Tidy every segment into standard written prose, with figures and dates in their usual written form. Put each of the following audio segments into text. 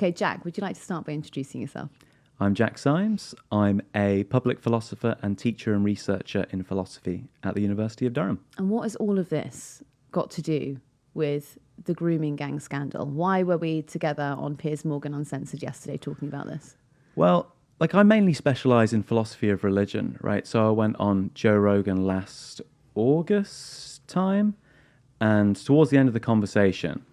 Okay, Jack, would you like to start by introducing yourself? I'm Jack Symes. I'm a public philosopher and teacher and researcher in philosophy at the University of Durham. And what has all of this got to do with the grooming gang scandal? Why were we together on Piers Morgan Uncensored yesterday talking about this? Well, I mainly specialise in philosophy of religion, right? So I went on Joe Rogan last August time, and towards the end of the conversation,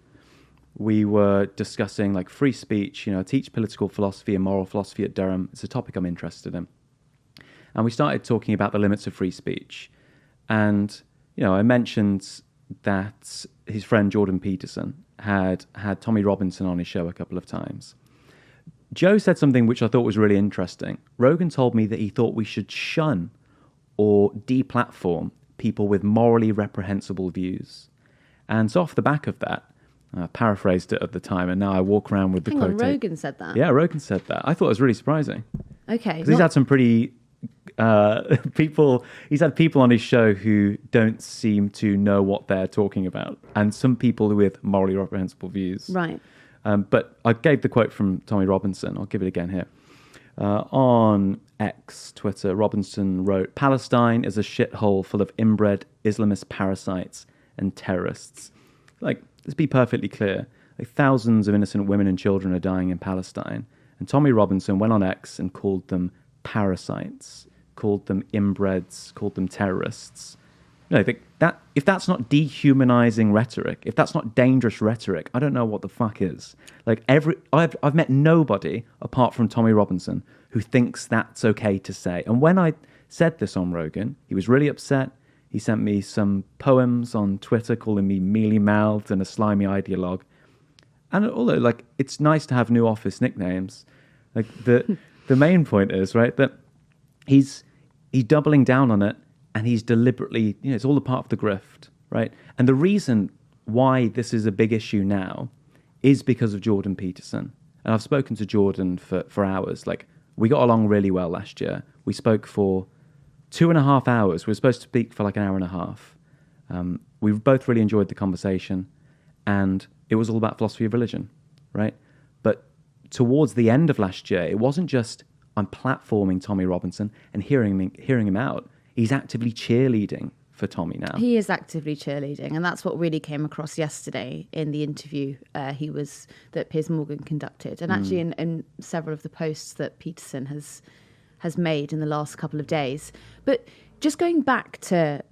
we were discussing free speech. I teach political philosophy and moral philosophy at Durham. It's a topic I'm interested in. And we started talking about the limits of free speech. And, I mentioned that his friend Jordan Peterson had Tommy Robinson on his show a couple of times. Joe said something which I thought was really interesting. Rogan told me that he thought we should shun or deplatform people with morally reprehensible views. And so off the back of that, I paraphrased it at the time, and now I walk around with the quote. Hang on, Rogan said that? Yeah, Rogan said that. I thought it was really surprising. Okay. He's had some pretty people. He's had people on his show who don't seem to know what they're talking about, and some people with morally reprehensible views. Right. But I gave the quote from Tommy Robinson. I'll give it again here. On X, Twitter, Robinson wrote, "Palestine is a shithole full of inbred Islamist parasites and terrorists." Let's be perfectly clear. Thousands of innocent women and children are dying in Palestine. And Tommy Robinson went on X and called them parasites, called them inbreds, called them terrorists. If that's not dehumanizing rhetoric, if that's not dangerous rhetoric, I don't know what the fuck is. I've met nobody apart from Tommy Robinson who thinks that's okay to say. And when I said this on Rogan, he was really upset. He sent me some poems on Twitter calling me mealy-mouthed and a slimy ideologue. And although, it's nice to have new office nicknames, the main point is, right, that he's doubling down on it, and he's deliberately, it's all a part of the grift, right? And the reason why this is a big issue now is because of Jordan Peterson. And I've spoken to Jordan for hours. We got along really well last year. We spoke for 2.5 hours. We were supposed to speak for an hour and a half. We both really enjoyed the conversation, and it was all about philosophy of religion, right? But towards the end of last year, it wasn't just I'm platforming Tommy Robinson and hearing him out. He's actively cheerleading for Tommy now. He is actively cheerleading, and that's what really came across yesterday in the interview that Piers Morgan conducted, and actually in several of the posts that Peterson has made in the last couple of days. But just going back to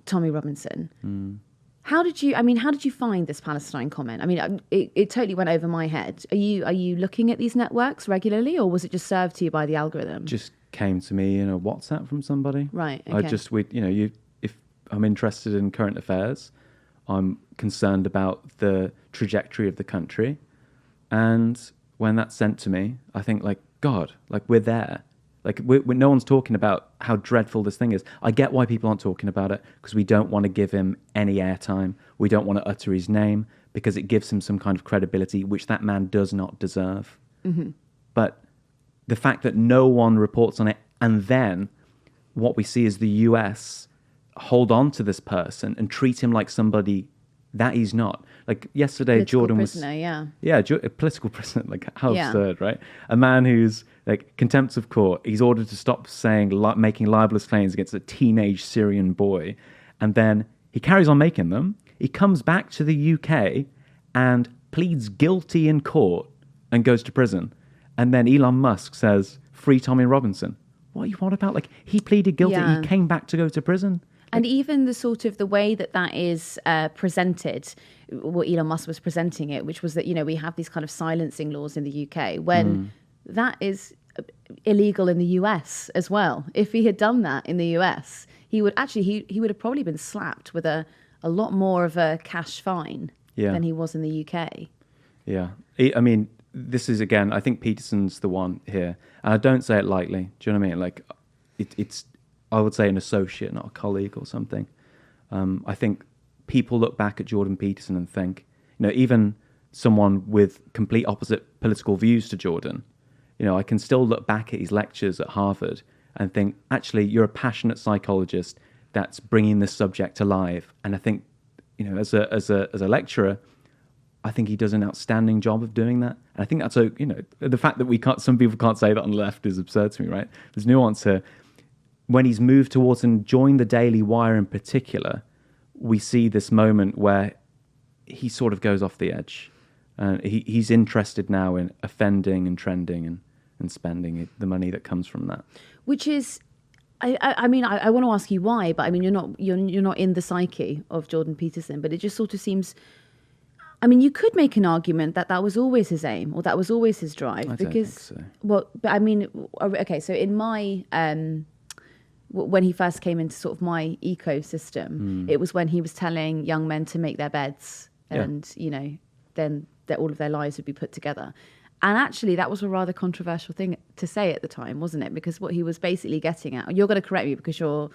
Tommy Robinson, how did you find this Palestine comment? It totally went over my head. Are you looking at these networks regularly, or was it just served to you by the algorithm? Just came to me in a WhatsApp from somebody. Right. Okay. If I'm interested in current affairs, I'm concerned about the trajectory of the country, and when that's sent to me, I think God, we're there. No one's talking about how dreadful this thing is. I get why people aren't talking about it, because we don't want to give him any airtime. We don't want to utter his name because it gives him some kind of credibility, which that man does not deserve. Mm-hmm. But the fact that no one reports on it, and then what we see is the US hold on to this person and treat him like somebody that he's not. Yesterday, political Jordan prisoner, a political prisoner. How absurd, right? A man who's contempt of court. He's ordered to stop making libelous claims against a teenage Syrian boy, and then he carries on making them. He comes back to the UK and pleads guilty in court and goes to prison. And then Elon Musk says, "Free Tommy Robinson." What are you on about? He pleaded guilty. Yeah. He came back to go to prison. And even the way that is presented, what Elon Musk was presenting it, which was that, we have these kind of silencing laws in the UK, when that is illegal in the US as well. If he had done that in the US, he would have probably been slapped with a lot more of a cash fine than he was in the UK. Yeah. This is, again, I think Peterson's the one here. And I don't say it lightly. Do you know what I mean? It's I would say an associate, not a colleague or something. I think people look back at Jordan Peterson and think, even someone with complete opposite political views to Jordan, I can still look back at his lectures at Harvard and think, actually, you're a passionate psychologist that's bringing this subject to life. And I think, as a lecturer, I think he does an outstanding job of doing that. And I think that's the fact that some people can't say that on the left is absurd to me, right? There's nuance here. When he's moved towards and joined the Daily Wire in particular, we see this moment where he sort of goes off the edge. He's interested now in offending and trending and spending the money that comes from that. Which is, I mean, I want to ask you why, but I mean, you're not in the psyche of Jordan Peterson, but it just sort of seems. I mean, you could make an argument that was always his aim, or that was always his drive. I don't think so. Well, but I mean, okay. So in my when he first came into sort of my ecosystem, it was when he was telling young men to make their beds, and then that all of their lives would be put together. And actually, that was a rather controversial thing to say at the time, wasn't it? Because what he was basically getting at, you're going to correct me because you're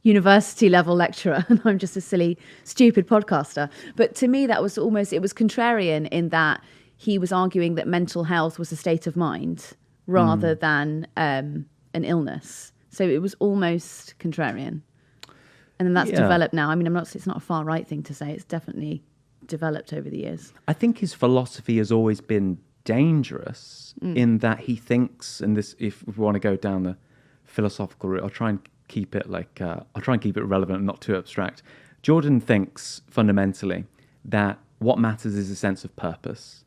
university level lecturer and I'm just a silly, stupid podcaster. But to me, that was it was contrarian in that he was arguing that mental health was a state of mind rather than an illness. So it was almost contrarian. And then that's developed now. I mean, it's not a far right thing to say. It's definitely developed over the years. I think his philosophy has always been dangerous in that he thinks, and this, if we want to go down the philosophical route, I'll try and keep it relevant and not too abstract. Jordan thinks fundamentally that what matters is a sense of purpose,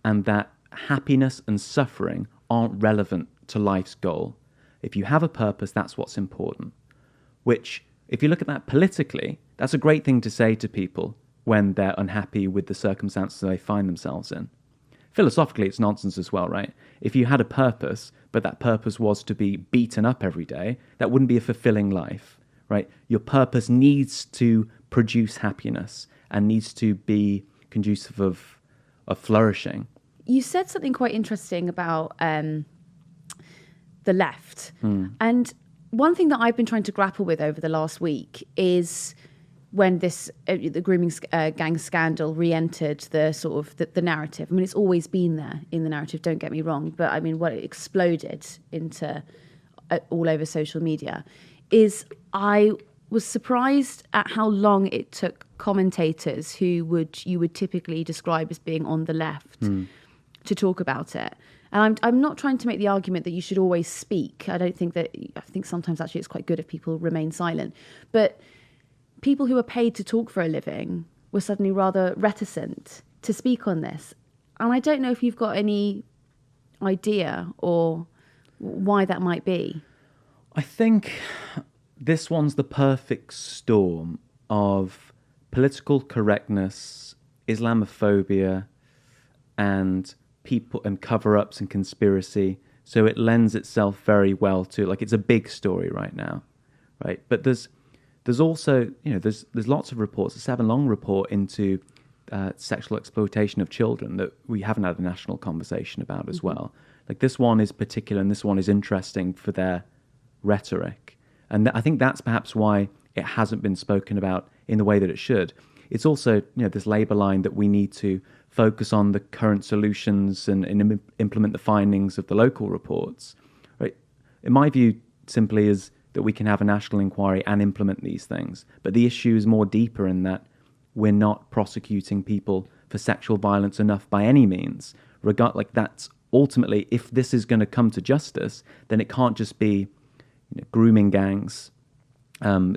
and that happiness and suffering aren't relevant to life's goal. If you have a purpose, that's what's important. Which, if you look at that politically, that's a great thing to say to people when they're unhappy with the circumstances they find themselves in. Philosophically, it's nonsense as well, right? If you had a purpose, but that purpose was to be beaten up every day, that wouldn't be a fulfilling life, right? Your purpose needs to produce happiness and needs to be conducive of flourishing. You said something quite interesting about the left. And one thing that I've been trying to grapple with over the last week is when the grooming gang scandal re-entered the sort of the narrative. I mean, it's always been there in the narrative, don't get me wrong, but I mean, what it exploded into all over social media is I was surprised at how long it took commentators who you would typically describe as being on the left to talk about it. And I'm not trying to make the argument that you should always speak. I think sometimes actually it's quite good if people remain silent. But people who are paid to talk for a living were suddenly rather reticent to speak on this. And I don't know if you've got any idea or why that might be. I think this one's the perfect storm of political correctness, Islamophobia, and people and cover-ups and conspiracy. So it lends itself very well to, it's a big story right now, right? But there's also, there's lots of reports, a 7-long report into sexual exploitation of children that we haven't had a national conversation about as well. This one is particular and this one is interesting for their rhetoric. And I think that's perhaps why it hasn't been spoken about in the way that it should. It's also, this Labour line that we need to focus on the current solutions and implement the findings of the local reports. Right? In my view, simply is that we can have a national inquiry and implement these things. But the issue is more deeper in that we're not prosecuting people for sexual violence enough by any means. That's ultimately, if this is going to come to justice, then it can't just be grooming gangs,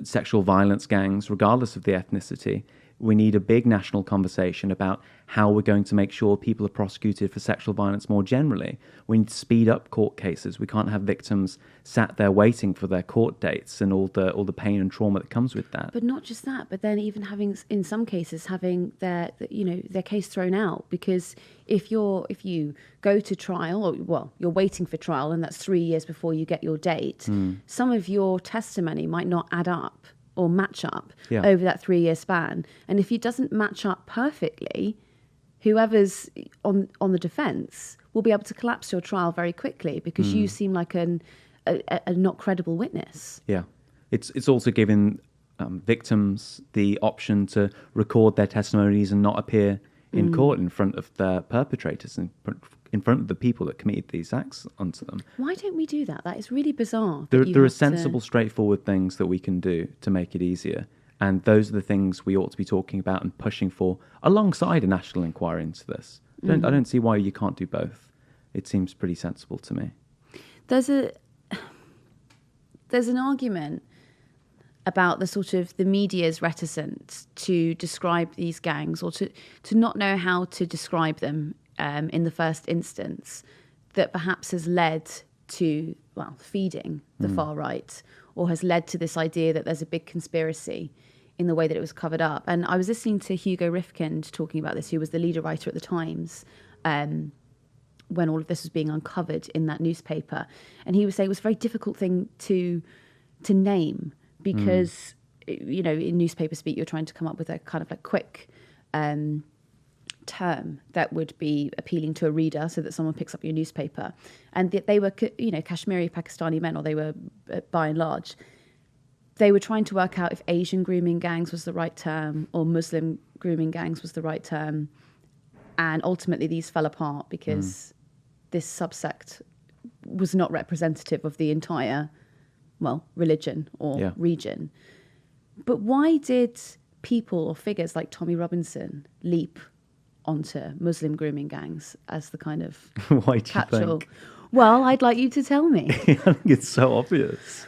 sexual violence gangs, regardless of the ethnicity. We need a big national conversation about how we're going to make sure people are prosecuted for sexual violence more generally. We need to speed up court cases. We can't have victims sat there waiting for their court dates and all the pain and trauma that comes with that. But not just that, but then even having, in some cases, having their case thrown out, because if you go to trial, you're waiting for trial, and that's 3 years before you get your date, some of your testimony might not add up or match up over that 3-year span. And if it doesn't match up perfectly, whoever's on the defence will be able to collapse your trial very quickly because you seem like a not credible witness. Yeah. It's also giving victims the option to record their testimonies and not appear in court in front of the perpetrators and in front of the people that committed these acts onto them. Why don't we do that? That is really bizarre. There are sensible, straightforward things that we can do to make it easier. And those are the things we ought to be talking about and pushing for alongside a national inquiry into this. I don't see why you can't do both. It seems pretty sensible to me. There's an argument about the sort of the media's reticence to describe these gangs, or to not know how to describe them in the first instance, that perhaps has led to, feeding the far right, or has led to this idea that there's a big conspiracy in the way that it was covered up. And I was listening to Hugo Rifkind talking about this, who was the leader writer at the Times, when all of this was being uncovered in that newspaper. And he was saying it was a very difficult thing to name, because, in newspaper speak, you're trying to come up with a kind of like quick term that would be appealing to a reader so that someone picks up your newspaper. And they were, Kashmiri Pakistani men, or they were, by and large, they were trying to work out if Asian grooming gangs was the right term or Muslim grooming gangs was the right term. And ultimately these fell apart because this subsect was not representative of the entire, religion or region. But why did people or figures like Tommy Robinson leap onto Muslim grooming gangs as the kind of why do catch-all? you think? Well, I'd like you to tell me. I think it's so obvious,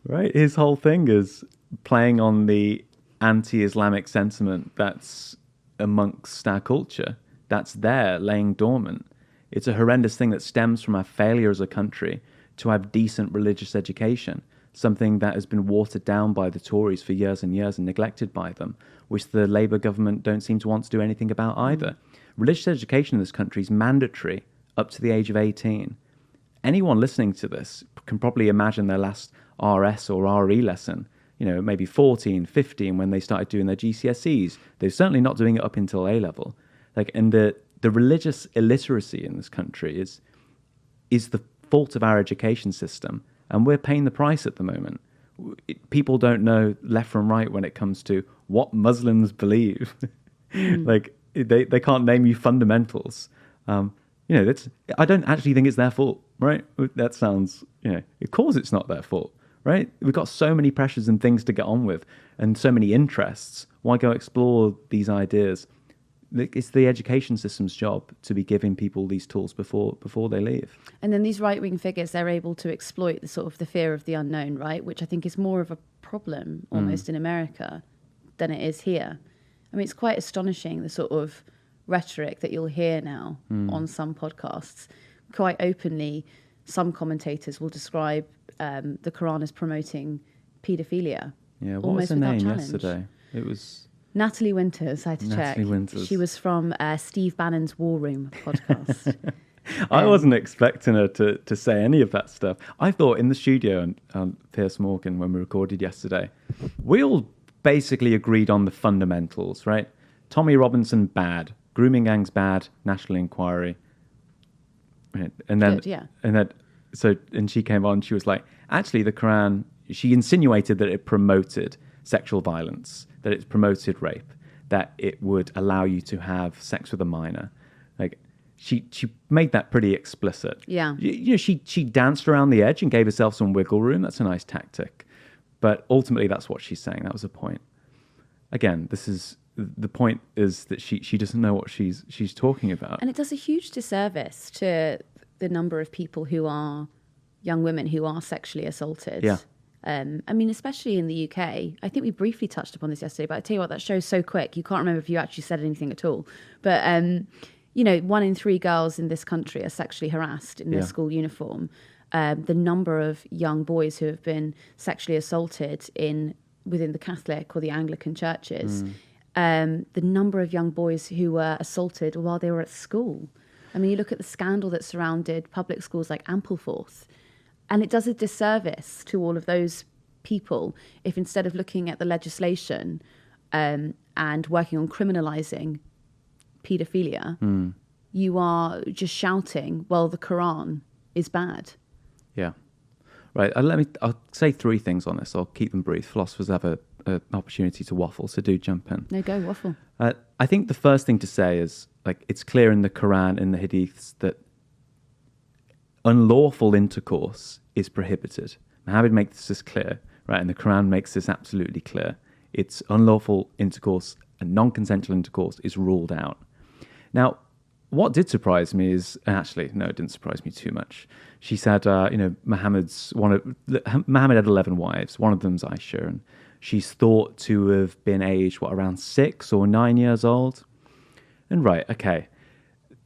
right? His whole thing is playing on the anti-Islamic sentiment that's amongst our culture, that's there, laying dormant. It's a horrendous thing that stems from our failure as a country to have decent religious education, something that has been watered down by the Tories for years and years and neglected by them, which the Labour government don't seem to want to do anything about either. Religious education in this country is mandatory up to the age of 18. Anyone listening to this can probably imagine their last RS or RE lesson, maybe 14, 15 when they started doing their GCSEs. They're certainly not doing it up until A-level. And the religious illiteracy in this country is the fault of our education system, and we're paying the price at the moment. People don't know left from right when it comes to what Muslims believe. They can't name you fundamentals. I don't actually think it's their fault, right? That sounds, of course it's not their fault, right? We've got so many pressures and things to get on with and so many interests. Why go explore these ideas? It's the education system's job to be giving people these tools before they leave. And then these right-wing figures, they're able to exploit the sort of the fear of the unknown, right? Which I think is more of a problem almost in America than it is here. I mean, it's quite astonishing, the sort of rhetoric that you'll hear now on some podcasts. Quite openly, some commentators will describe the Quran as promoting paedophilia. Yeah, what was her name yesterday? It was... Natalie Winters, I had to check. Winters. She was from Steve Bannon's War Room podcast. I wasn't expecting her to say any of that stuff. I thought in the studio on Piers Morgan, when we recorded yesterday, we all basically agreed on the fundamentals, right? Tommy Robinson, bad. Grooming gangs, bad. National inquiry. And then, good, yeah. And she came on, she was like, actually the Quran, she insinuated that it promoted sexual violence, that it promoted rape, that it would allow you to have sex with a minor. She made that pretty explicit. Yeah. She danced around the edge and gave herself some wiggle room. That's a nice tactic. But ultimately, that's what she's saying. That was the point. Again, the point is that she doesn't know what she's talking about. And it does a huge disservice to the number of people who are young women who are sexually assaulted. Yeah. I mean, especially in the UK. I think we briefly touched upon this yesterday, but I tell you what, that show's so quick. You can't remember if you actually said anything at all. But, 1 in 3 girls in this country are sexually harassed in their school uniform. The number of young boys who have been sexually assaulted within the Catholic or the Anglican churches. The number of young boys who were assaulted while they were at school. I mean, you look at the scandal that surrounded public schools like Ampleforth, and it does a disservice to all of those people if instead of looking at the legislation and working on criminalising paedophilia, you are just shouting, well, the Quran is bad. Yeah. Right. I'll say 3 things on this. I'll keep them brief. Philosophers have an opportunity to waffle, so do jump in. No, go waffle. I think the first thing to say is, it's clear in the Quran, in the Hadiths, that unlawful intercourse is prohibited. Muhammad makes this clear, right? And the Quran makes this absolutely clear. It's unlawful intercourse and non-consensual intercourse is ruled out. Now, what did surprise me is, actually, no, it didn't surprise me too much. She said, Muhammad had 11 wives. One of them's Aisha, and she's thought to have been aged, around 6 or 9 years old. And right, okay,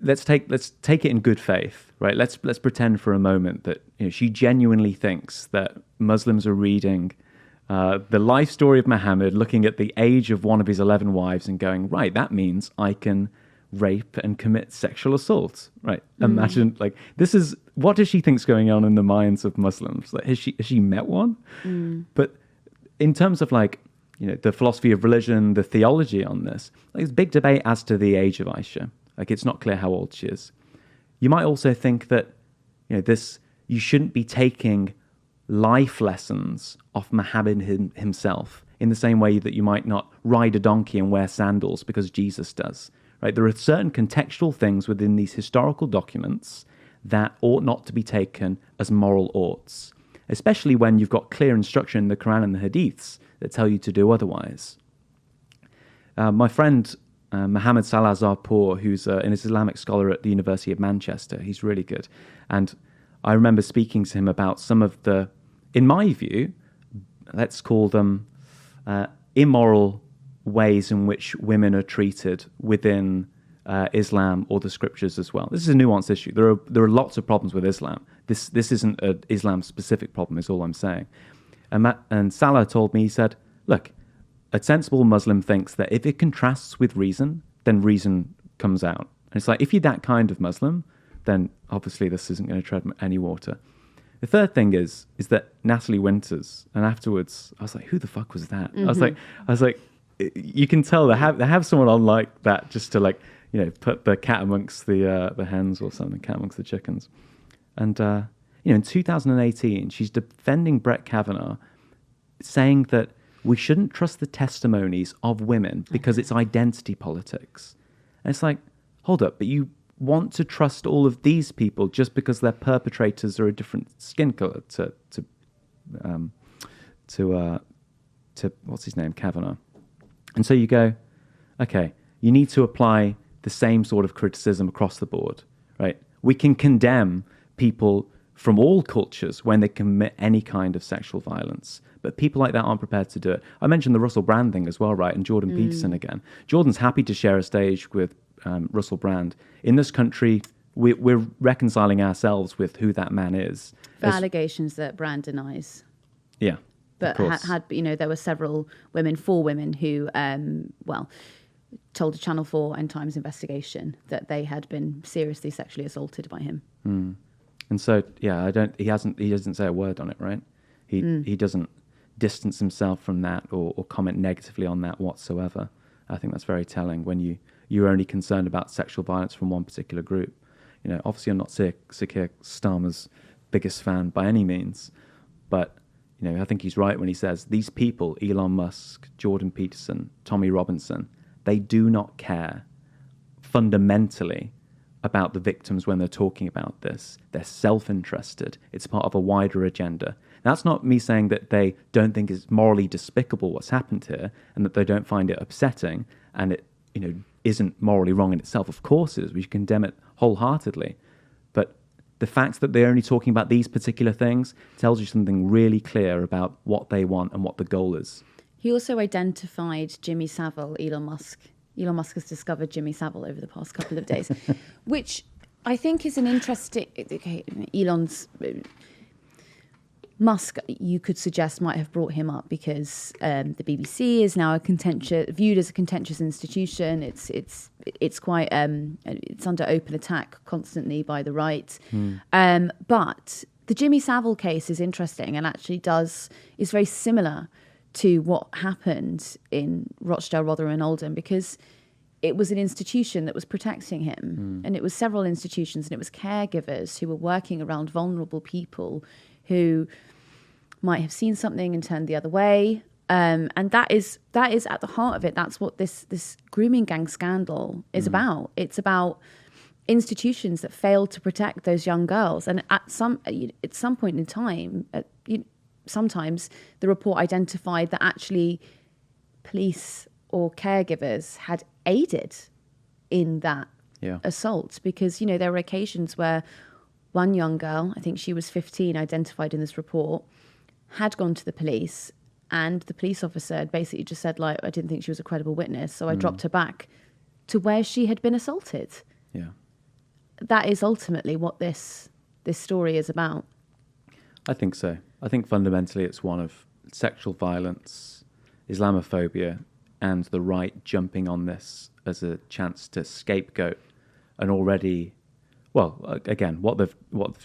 let's take it in good faith, right? Let's pretend for a moment that she genuinely thinks that Muslims are reading the life story of Muhammad, looking at the age of one of his 11 wives, and going, right, that means I can rape and commit sexual assault, right? Imagine, this is what does she think's going on in the minds of Muslims? Has she met one? But in terms of the philosophy of religion, the theology on this, there's a big debate as to the age of Aisha. It's not clear how old she is. You might also think that you shouldn't be taking life lessons off Muhammad himself in the same way that you might not ride a donkey and wear sandals because Jesus does. Right? There are certain contextual things within these historical documents that ought not to be taken as moral oughts, especially when you've got clear instruction in the Quran and the Hadiths that tell you to do otherwise. My friend Mohammed Salazar-Poor, who's an Islamic scholar at the University of Manchester, he's really good. And I remember speaking to him about some of the, in my view, let's call them immoral ways in which women are treated within Islam or the scriptures as well. This is a nuanced issue. There are lots of problems with Islam. This isn't an Islam-specific problem, is all I'm saying. And Salah told me, he said, look, a sensible Muslim thinks that if it contrasts with reason, then reason comes out. And it's like, if you're that kind of Muslim, then obviously this isn't going to tread any water. The third thing is that Natalie Winters, and afterwards I was like, who the fuck was that? I was like, you can tell they have someone on like that just to put the cat amongst the hens or something, cat amongst the chickens. And in 2018, she's defending Brett Kavanaugh, saying that we shouldn't trust the testimonies of women because it's identity politics. And it's like, hold up, but you want to trust all of these people just because their perpetrators are a different skin color to what's his name, Kavanaugh. And so you go, okay, you need to apply the same sort of criticism across the board, right? We can condemn people from all cultures when they commit any kind of sexual violence, but people like that aren't prepared to do it. I mentioned the Russell Brand thing as well, right? And Jordan Peterson again. Jordan's happy to share a stage with Russell Brand. In this country, we're reconciling ourselves with who that man is. For allegations that Brand denies. Yeah. But there were several women, 4 women who, told a Channel 4 and Times investigation that they had been seriously sexually assaulted by him. And so, yeah, he doesn't say a word on it, right? He doesn't distance himself from that or comment negatively on that whatsoever. I think that's very telling when you're only concerned about sexual violence from one particular group. Obviously I'm not Sakir Starmer's biggest fan by any means, but I think he's right when he says these people, Elon Musk, Jordan Peterson, Tommy Robinson, they do not care fundamentally about the victims when they're talking about this. They're self-interested. It's part of a wider agenda. That's not me saying that they don't think it's morally despicable what's happened here and that they don't find it upsetting and it isn't morally wrong in itself. Of course it is. We should condemn it wholeheartedly. But the fact that they're only talking about these particular things tells you something really clear about what they want and what the goal is. He also identified Jimmy Savile, Elon Musk. Elon Musk has discovered Jimmy Savile over the past couple of days, which I think is an interesting... Okay, Musk, you could suggest, might have brought him up because the BBC is now viewed as a contentious institution. It's quite it's under open attack constantly by the right. But the Jimmy Savile case is interesting and actually is very similar to what happened in Rochdale, Rotherham and Oldham, because it was an institution that was protecting him. And it was several institutions, and it was caregivers who were working around vulnerable people who might have seen something and turned the other way. And that is at the heart of it. That's what this grooming gang scandal is about. It's about institutions that failed to protect those young girls. And at some point in time, sometimes the report identified that actually police or caregivers had aided in that assault, because, you know, there were occasions where one young girl, I think she was 15, identified in this report, had gone to the police, and the police officer had basically just said, like, I didn't think she was a credible witness, so I dropped her back to where she had been assaulted. Yeah. That is ultimately what this story is about. I think so. I think fundamentally it's one of sexual violence, Islamophobia, and the right jumping on this as a chance to scapegoat an already, well, again, what they've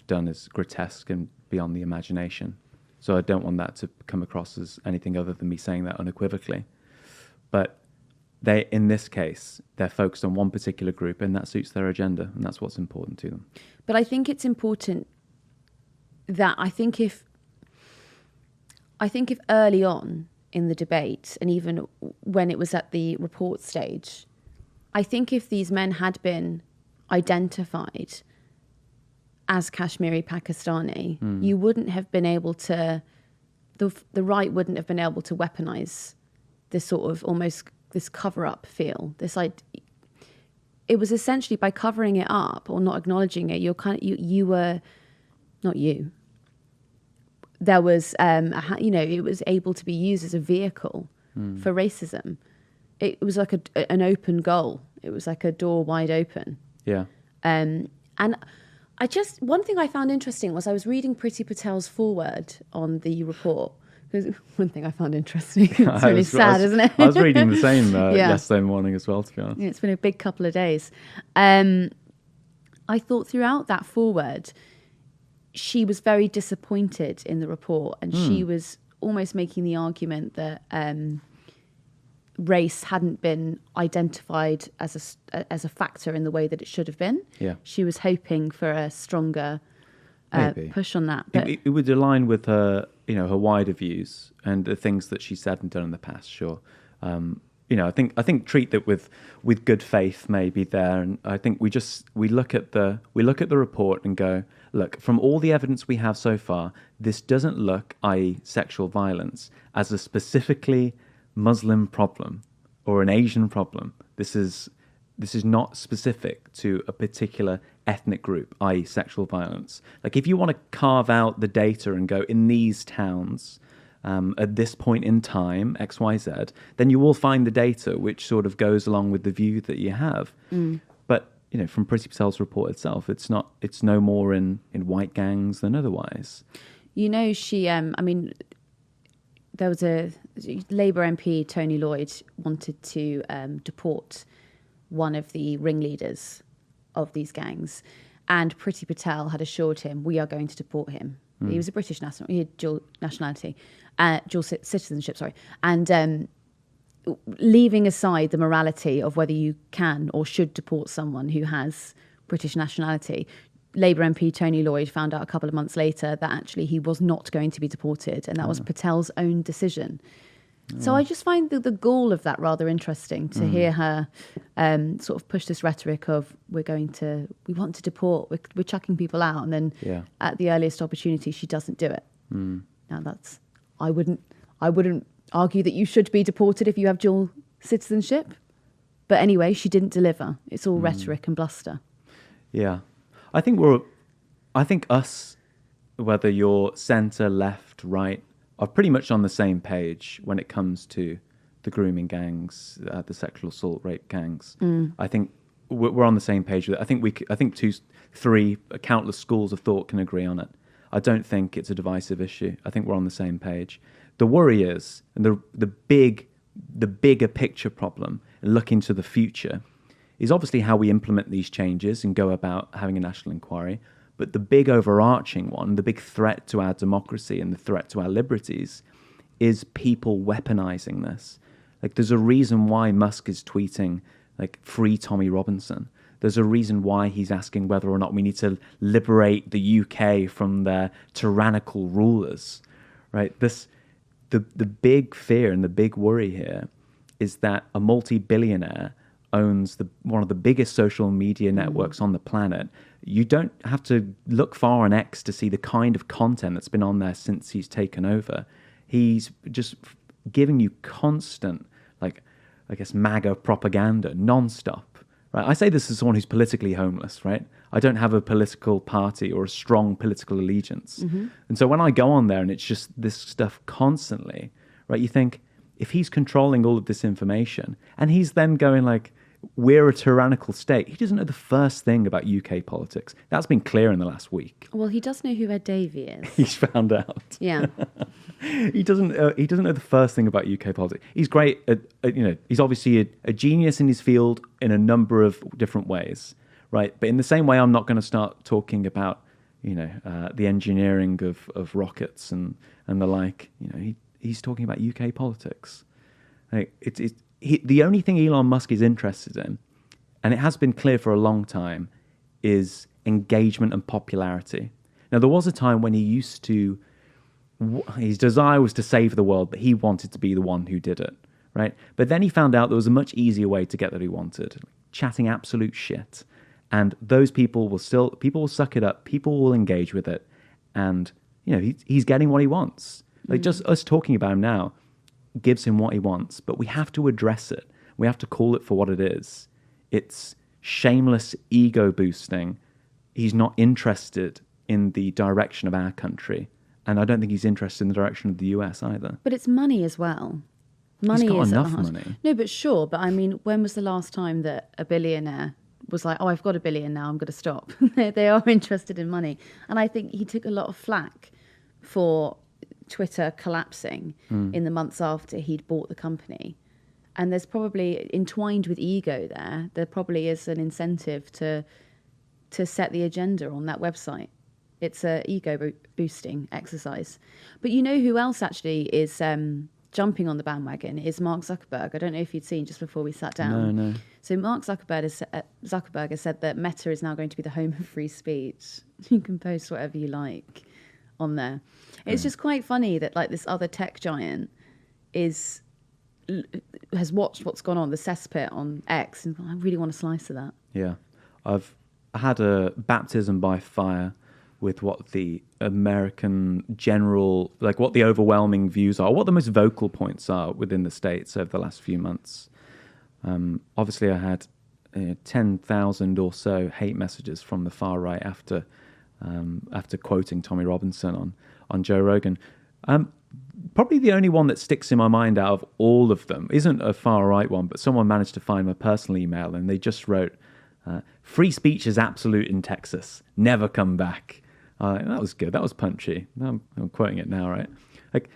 done is grotesque and beyond the imagination. So I don't want that to come across as anything other than me saying that unequivocally. But in this case, they're focused on one particular group, and that suits their agenda, and that's what's important to them. But I think it's important that I think if early on in the debate, and even when it was at the report stage, I think if these men had been identified as Kashmiri Pakistani, you wouldn't have been able to, the right wouldn't have been able to weaponize this sort of almost this cover-up feel. It was essentially by covering it up or not acknowledging it, you were, not you, there was, it was able to be used as a vehicle for racism. It was like an open goal. It was like a door wide open. Yeah. And one thing I found interesting was I was reading Priti Patel's foreword on the report. Because one thing I found interesting, it's really sad, isn't it? I was reading the same yesterday morning as well, to be honest. Yeah, it's been a big couple of days. I thought throughout that foreword, she was very disappointed in the report, and she was almost making the argument that race hadn't been identified as a factor in the way that it should have been. Yeah. She was hoping for a stronger push on that. But it would align with her, her wider views and the things that she said and done in the past. Sure. I think treat that with good faith maybe there, and I think we look at the report and go, look, from all the evidence we have so far, this doesn't look, i.e. sexual violence, as a specifically Muslim problem or an Asian problem. This is not specific to a particular ethnic group, i.e. sexual violence. Like, if you want to carve out the data and go, in these towns, at this point in time, X, Y, Z, then you will find the data which sort of goes along with the view that you have. But, from Priti Patel's report itself, it's no more in white gangs than otherwise. She, there was a Labour MP, Tony Lloyd, wanted to deport one of the ringleaders of these gangs, and Priti Patel had assured him, we are going to deport him. He was a British national, he had dual nationality, dual citizenship, sorry. And leaving aside the morality of whether you can or should deport someone who has British nationality, Labour MP Tony Lloyd found out a couple of months later that actually he was not going to be deported, and that was Patel's own decision. So I just find the gall of that rather interesting, to hear her sort of push this rhetoric of we want to deport, we're chucking people out, and then at the earliest opportunity she doesn't do it. Now I wouldn't argue that you should be deported if you have dual citizenship, but anyway, she didn't deliver. It's all rhetoric and bluster. Yeah, I think us, whether you're centre, left, right, are pretty much on the same page when it comes to the grooming gangs, the sexual assault, rape gangs. I think we're on the same page with it. I think 2, 3 countless schools of thought can agree on it. I don't think it's a divisive issue. I think we're on the same page. The worry is, and the bigger picture problem, looking to the future, is obviously how we implement these changes and go about having a national inquiry. But the big overarching one, the big threat to our democracy and the threat to our liberties, is people weaponizing this. Like, there's a reason why Musk is tweeting, like, free Tommy Robinson. There's a reason why he's asking whether or not we need to liberate the UK from their tyrannical rulers, right? The big fear and the big worry here is that a multi-billionaire owns one of the biggest social media networks on the planet. You don't have to look far on X to see the kind of content that's been on there since he's taken over. He's just giving you constant like, I guess, MAGA propaganda nonstop. Right? I say this as someone who's politically homeless, right? I don't have a political party or a strong political allegiance. And so when I go on there and it's just this stuff constantly, right, you think, if he's controlling all of this information and he's then going like, we're a tyrannical state, he doesn't know the first thing about UK politics. That's been clear in the last week. Well, he does know who Ed Davey is. He's found out. Yeah. He doesn't know the first thing about UK politics. He's great at he's obviously a genius in his field in a number of different ways, right? But in the same way, I'm not going to start talking about the engineering of rockets and the like. He's talking about UK politics. Like, the only thing Elon Musk is interested in, and it has been clear for a long time, is engagement and popularity. Now, there was a time when he used to, his desire was to save the world, but he wanted to be the one who did it, right? But then he found out there was a much easier way to get what he wanted, chatting absolute shit. And those people will suck it up, people will engage with it, and he's getting what he wants. Like, just us talking about him now gives him what he wants, but we have to address it. We have to call it for what it is. It's shameless ego boosting. He's not interested in the direction of our country, and I don't think he's interested in the direction of the US either. But it's money as well. Money He's got is enough at the heart. money. No, but sure. But I mean, when was the last time that a billionaire was like, "Oh, I've got $1 billion now, I'm going to stop"? They are interested in money, and I think he took a lot of flack for Twitter collapsing in the months after he'd bought the company. And there's probably, entwined with ego there probably is an incentive to set the agenda on that website. It's a ego boosting exercise. But you know who else actually is jumping on the bandwagon is Mark Zuckerberg. I don't know if you'd seen just before we sat down. No. So Mark Zuckerberg has said that Meta is now going to be the home of free speech. You can post whatever you like on there. It's just quite funny that like this other tech giant has watched what's gone on, the cesspit on X, and I really want a slice of that. Yeah. I've had a baptism by fire with what the American general, like what the overwhelming views are, what the most vocal points are within the States over the last few months. Obviously, I had 10,000 or so hate messages from the far right after quoting Tommy Robinson on Joe Rogan. Probably the only one that sticks in my mind out of all of them isn't a far right one, but someone managed to find my personal email and they just wrote, "Free speech is absolute in Texas. Never come back." That was good. That was punchy. I'm quoting it now, right? Like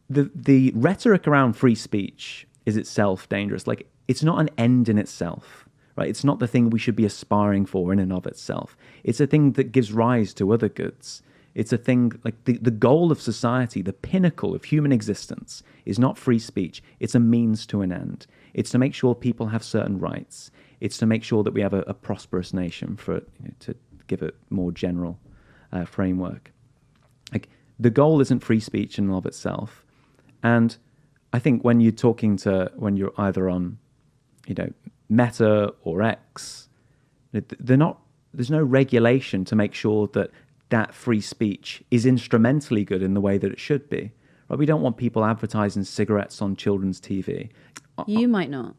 the rhetoric around free speech is itself dangerous. Like, it's not an end in itself. Right? It's not the thing we should be aspiring for in and of itself. It's a thing that gives rise to other goods. It's a thing like the goal of society, the pinnacle of human existence is not free speech. It's a means to an end. It's to make sure people have certain rights. It's to make sure that we have a prosperous nation, for to give it more general framework. Like, the goal isn't free speech in and of itself. And I think when you're either on, Meta or X, there's no regulation to make sure that free speech is instrumentally good in the way that it should be. Right? We don't want people advertising cigarettes on children's TV. You might not.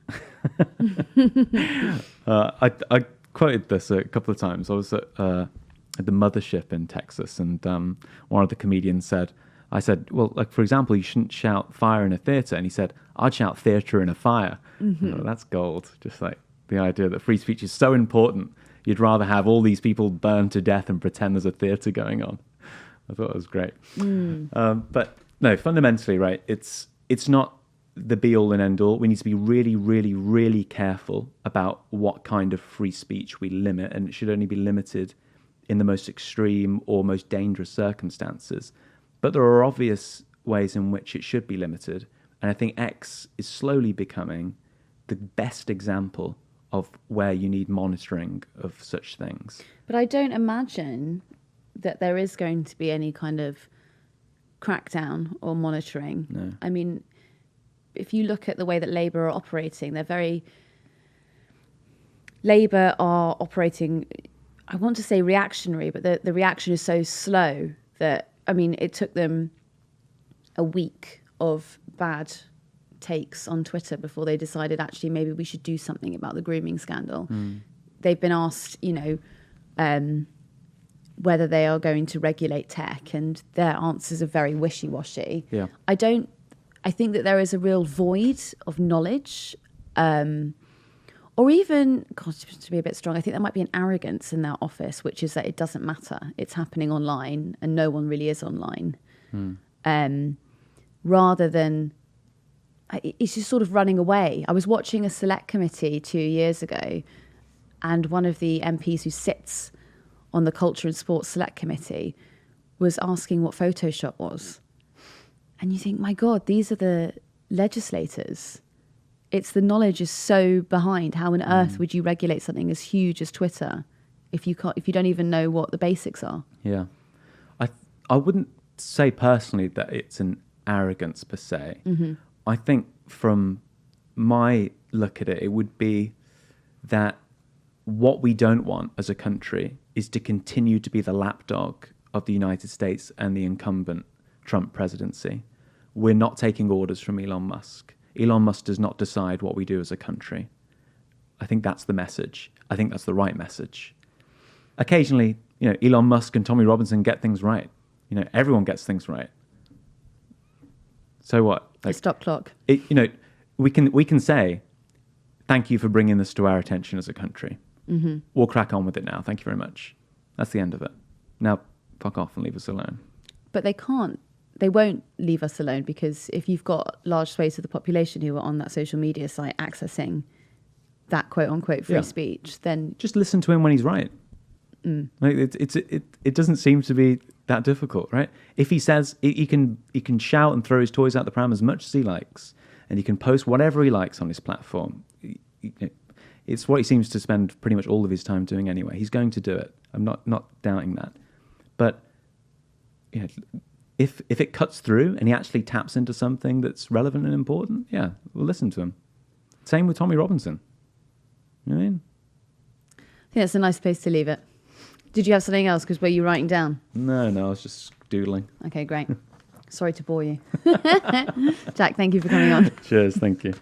I quoted this a couple of times. I was at the Mothership in Texas, and one of the comedians said, I said, well, like, for example, you shouldn't shout fire in a theatre. And he said, I'd shout theatre in a fire. Mm-hmm. That's gold. Just like the idea that free speech is so important, you'd rather have all these people burned to death and pretend there's a theatre going on. I thought it was great. But no, fundamentally, right, it's not the be-all and end-all. We need to be really, really, really careful about what kind of free speech we limit, and it should only be limited in the most extreme or most dangerous circumstances. But there are obvious ways in which it should be limited. And I think X is slowly becoming the best example of where you need monitoring of such things. But I don't imagine that there is going to be any kind of crackdown or monitoring. No. I mean, if you look at the way that Labour are operating, Labour are operating, I want to say reactionary, but the reaction is so slow that, I mean, it took them a week of bad takes on Twitter before they decided actually maybe we should do something about the grooming scandal. They've been asked, whether they are going to regulate tech, and their answers are very wishy-washy. Yeah. I think that there is a real void of knowledge, or even, God, to be a bit strong, I think there might be an arrogance in their office, which is that it doesn't matter. It's happening online and no one really is online. Rather than, it's just sort of running away. I was watching a select committee 2 years ago, and one of the MPs who sits on the Culture and Sports Select Committee was asking what Photoshop was. And you think, my God, these are the legislators. It's the knowledge is so behind. How on earth would you regulate something as huge as Twitter if you don't even know what the basics are? Yeah. I wouldn't say personally that it's an arrogance per se. I think from my look at it, it would be that what we don't want as a country is to continue to be the lapdog of the United States and the incumbent Trump presidency. We're not taking orders from Elon Musk. Elon Musk does not decide what we do as a country. I think that's the message. I think that's the right message. Occasionally, Elon Musk and Tommy Robinson get things right. Everyone gets things right. So what? The stop clock. We can say, thank you for bringing this to our attention as a country. We'll crack on with it now. Thank you very much. That's the end of it. Now, fuck off and leave us alone. But they can't. They won't leave us alone, because if you've got large swathes of the population who are on that social media site accessing that quote-unquote free speech, then... Just listen to him when he's right. It doesn't seem to be that difficult, right? If he says... He can shout and throw his toys out the pram as much as he likes, and he can post whatever he likes on his platform. It's what he seems to spend pretty much all of his time doing anyway. He's going to do it. I'm not doubting that. But if it cuts through and he actually taps into something that's relevant and important, yeah, we'll listen to him. Same with Tommy Robinson. You know what I mean? I think that's a nice place to leave it. Did you have something else? Because were you writing down? No, I was just doodling. Okay, great. Sorry to bore you. Jack, thank you for coming on. Cheers, thank you.